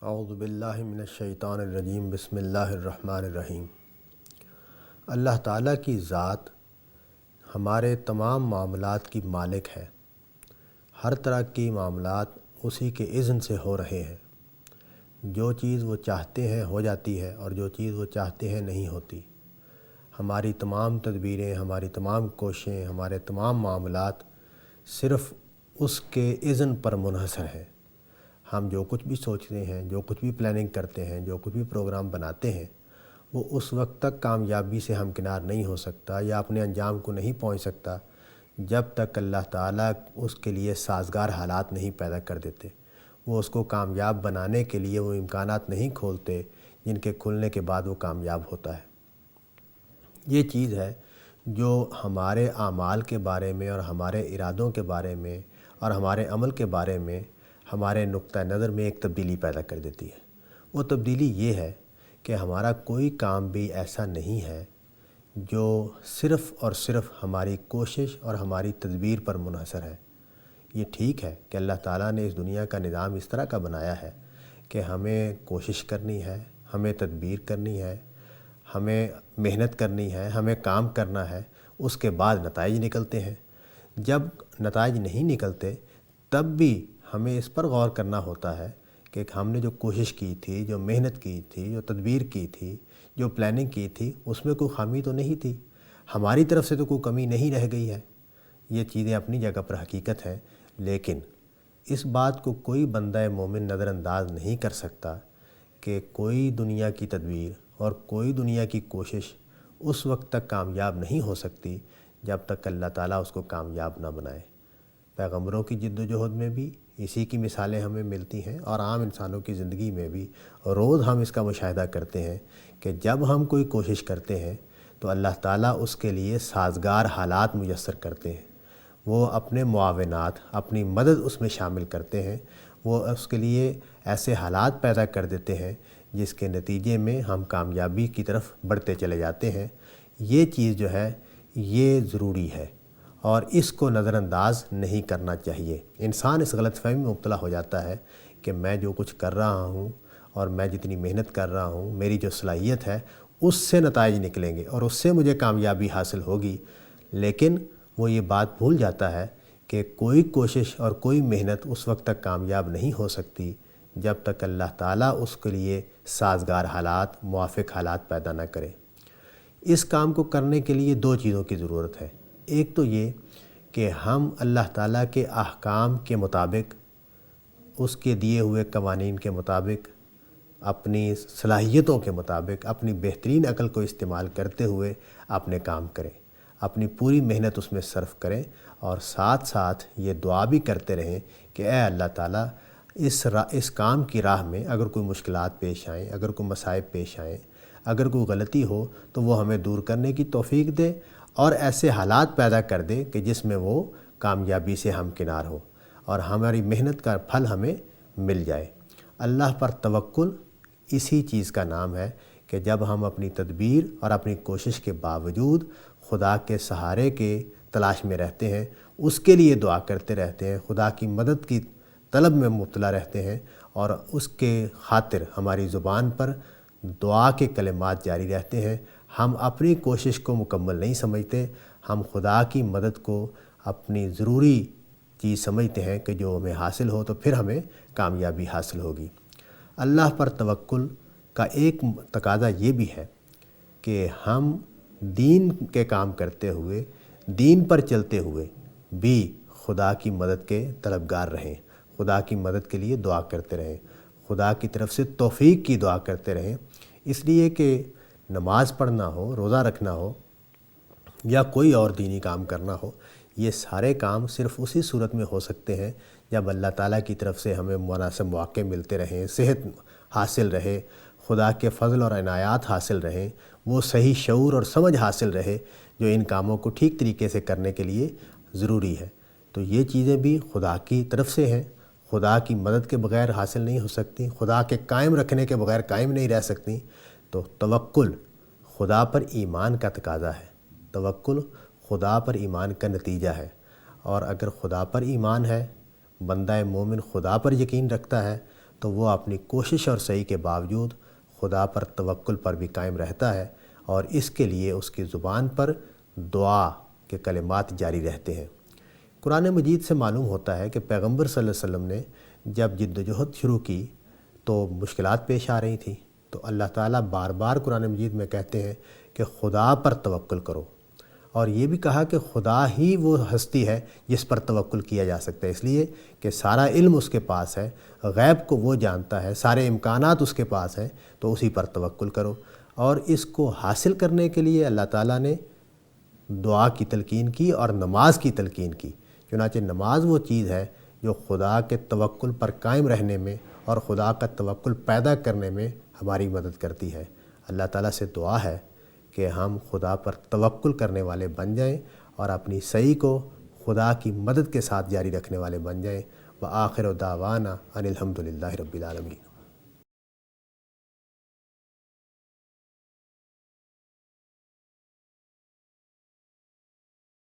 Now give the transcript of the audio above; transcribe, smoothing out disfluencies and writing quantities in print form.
اعوذ باللہ من الشیطان الرجیم بسم اللہ الرحمن الرحیم۔ اللہ تعالیٰ کی ذات ہمارے تمام معاملات کی مالک ہے۔ ہر طرح کی معاملات اسی کے اذن سے ہو رہے ہیں۔ جو چیز وہ چاہتے ہیں ہو جاتی ہے اور جو چیز وہ چاہتے ہیں نہیں ہوتی۔ ہماری تمام تدبیریں، ہماری تمام کوششیں، ہمارے تمام معاملات صرف اس کے اذن پر منحصر ہیں۔ ہم جو کچھ بھی سوچتے ہیں، جو کچھ بھی پلاننگ کرتے ہیں، جو کچھ بھی پروگرام بناتے ہیں، وہ اس وقت تک کامیابی سے ہمکنار نہیں ہو سکتا یا اپنے انجام کو نہیں پہنچ سکتا جب تک اللہ تعالیٰ اس کے لیے سازگار حالات نہیں پیدا کر دیتے۔ وہ اس کو کامیاب بنانے کے لیے وہ امکانات نہیں کھولتے جن کے کھلنے کے بعد وہ کامیاب ہوتا ہے۔ یہ چیز ہے جو ہمارے اعمال کے بارے میں اور ہمارے ارادوں کے بارے میں اور ہمارے عمل کے بارے میں ہمارے نقطہ نظر میں ایک تبدیلی پیدا کر دیتی ہے۔ وہ تبدیلی یہ ہے کہ ہمارا کوئی کام بھی ایسا نہیں ہے جو صرف اور صرف ہماری کوشش اور ہماری تدبیر پر منحصر ہے۔ یہ ٹھیک ہے کہ اللہ تعالیٰ نے اس دنیا کا نظام اس طرح کا بنایا ہے کہ ہمیں کوشش کرنی ہے، ہمیں تدبیر کرنی ہے، ہمیں محنت کرنی ہے، ہمیں کام کرنا ہے، اس کے بعد نتائج نکلتے ہیں۔ جب نتائج نہیں نکلتے تب بھی ہمیں اس پر غور کرنا ہوتا ہے کہ ہم نے جو کوشش کی تھی، جو محنت کی تھی، جو تدبیر کی تھی، جو پلاننگ کی تھی، اس میں کوئی خامی تو نہیں تھی، ہماری طرف سے تو کوئی کمی نہیں رہ گئی ہے۔ یہ چیزیں اپنی جگہ پر حقیقت ہیں، لیکن اس بات کو کوئی بندہ مومن نظر انداز نہیں کر سکتا کہ کوئی دنیا کی تدبیر اور کوئی دنیا کی کوشش اس وقت تک کامیاب نہیں ہو سکتی جب تک اللہ تعالیٰ اس کو کامیاب نہ بنائے۔ پیغمبروں کی جد و جہد میں بھی اسی کی مثالیں ہمیں ملتی ہیں اور عام انسانوں کی زندگی میں بھی روز ہم اس کا مشاہدہ کرتے ہیں کہ جب ہم کوئی کوشش کرتے ہیں تو اللہ تعالیٰ اس کے لیے سازگار حالات میسر کرتے ہیں۔ وہ اپنے معاونات، اپنی مدد اس میں شامل کرتے ہیں۔ وہ اس کے لیے ایسے حالات پیدا کر دیتے ہیں جس کے نتیجے میں ہم کامیابی کی طرف بڑھتے چلے جاتے ہیں۔ یہ چیز جو ہے یہ ضروری ہے اور اس کو نظر انداز نہیں کرنا چاہیے۔ انسان اس غلط فہمی میں مبتلا ہو جاتا ہے کہ میں جو کچھ کر رہا ہوں اور میں جتنی محنت کر رہا ہوں، میری جو صلاحیت ہے اس سے نتائج نکلیں گے اور اس سے مجھے کامیابی حاصل ہوگی، لیکن وہ یہ بات بھول جاتا ہے کہ کوئی کوشش اور کوئی محنت اس وقت تک کامیاب نہیں ہو سکتی جب تک اللہ تعالیٰ اس کے لیے سازگار حالات، موافق حالات پیدا نہ کرے۔ اس کام کو کرنے کے لیے دو چیزوں کی ضرورت ہے۔ ایک تو یہ کہ ہم اللہ تعالیٰ کے احکام کے مطابق، اس کے دیے ہوئے قوانین کے مطابق، اپنی صلاحیتوں کے مطابق، اپنی بہترین عقل کو استعمال کرتے ہوئے اپنے کام کریں، اپنی پوری محنت اس میں صرف کریں اور ساتھ ساتھ یہ دعا بھی کرتے رہیں کہ اے اللہ تعالیٰ اس کام کی راہ میں اگر کوئی مشکلات پیش آئیں، اگر کوئی مصائب پیش آئیں، اگر کوئی غلطی ہو تو وہ ہمیں دور کرنے کی توفیق دے اور ایسے حالات پیدا کر دے کہ جس میں وہ کامیابی سے ہمکنار ہو اور ہماری محنت کا پھل ہمیں مل جائے۔ اللہ پر توکل اسی چیز کا نام ہے کہ جب ہم اپنی تدبیر اور اپنی کوشش کے باوجود خدا کے سہارے کے تلاش میں رہتے ہیں، اس کے لیے دعا کرتے رہتے ہیں، خدا کی مدد کی طلب میں مبتلا رہتے ہیں اور اس کے خاطر ہماری زبان پر دعا کے کلمات جاری رہتے ہیں۔ ہم اپنی کوشش کو مکمل نہیں سمجھتے، ہم خدا کی مدد کو اپنی ضروری چیز سمجھتے ہیں کہ جو ہمیں حاصل ہو تو پھر ہمیں کامیابی حاصل ہوگی۔ اللہ پر توکل کا ایک تقاضا یہ بھی ہے کہ ہم دین کے کام کرتے ہوئے، دین پر چلتے ہوئے بھی خدا کی مدد کے طلبگار رہیں، خدا کی مدد کے لیے دعا کرتے رہیں، خدا کی طرف سے توفیق کی دعا کرتے رہیں۔ اس لیے کہ نماز پڑھنا ہو، روزہ رکھنا ہو یا کوئی اور دینی کام کرنا ہو، یہ سارے کام صرف اسی صورت میں ہو سکتے ہیں جب اللہ تعالیٰ کی طرف سے ہمیں مناسب مواقع ملتے رہیں، صحت حاصل رہے، خدا کے فضل اور عنایات حاصل رہیں، وہ صحیح شعور اور سمجھ حاصل رہے جو ان کاموں کو ٹھیک طریقے سے کرنے کے لیے ضروری ہے۔ تو یہ چیزیں بھی خدا کی طرف سے ہیں، خدا کی مدد کے بغیر حاصل نہیں ہو سکتی، خدا کے قائم رکھنے کے بغیر قائم نہیں رہ سکتی۔ تو توکل خدا پر ایمان کا تقاضا ہے، توکل خدا پر ایمان کا نتیجہ ہے، اور اگر خدا پر ایمان ہے، بندہ مومن خدا پر یقین رکھتا ہے، تو وہ اپنی کوشش اور سعی کے باوجود خدا پر توکل پر بھی قائم رہتا ہے، اور اس کے لیے اس کی زبان پر دعا کے کلمات جاری رہتے ہیں۔ قرآن مجید سے معلوم ہوتا ہے کہ پیغمبر صلی اللہ علیہ وسلم نے جب جد و جہد شروع کی تو مشکلات پیش آ رہی تھیں، تو اللہ تعالیٰ بار بار قرآن مجید میں کہتے ہیں کہ خدا پر توکل کرو، اور یہ بھی کہا کہ خدا ہی وہ ہستی ہے جس پر توکل کیا جا سکتا ہے، اس لیے کہ سارا علم اس کے پاس ہے، غیب کو وہ جانتا ہے، سارے امکانات اس کے پاس ہیں، تو اسی پر توکل کرو۔ اور اس کو حاصل کرنے کے لیے اللہ تعالیٰ نے دعا کی تلقین کی اور نماز کی تلقین کی۔ چنانچہ نماز وہ چیز ہے جو خدا کے توکل پر قائم رہنے میں اور خدا کا توکل پیدا کرنے میں ہماری مدد کرتی ہے۔ اللہ تعالیٰ سے دعا ہے کہ ہم خدا پر توکل کرنے والے بن جائیں اور اپنی سعی کو خدا کی مدد کے ساتھ جاری رکھنے والے بن جائیں۔ وآخر دعوانا ان الحمد للہ رب العالمین۔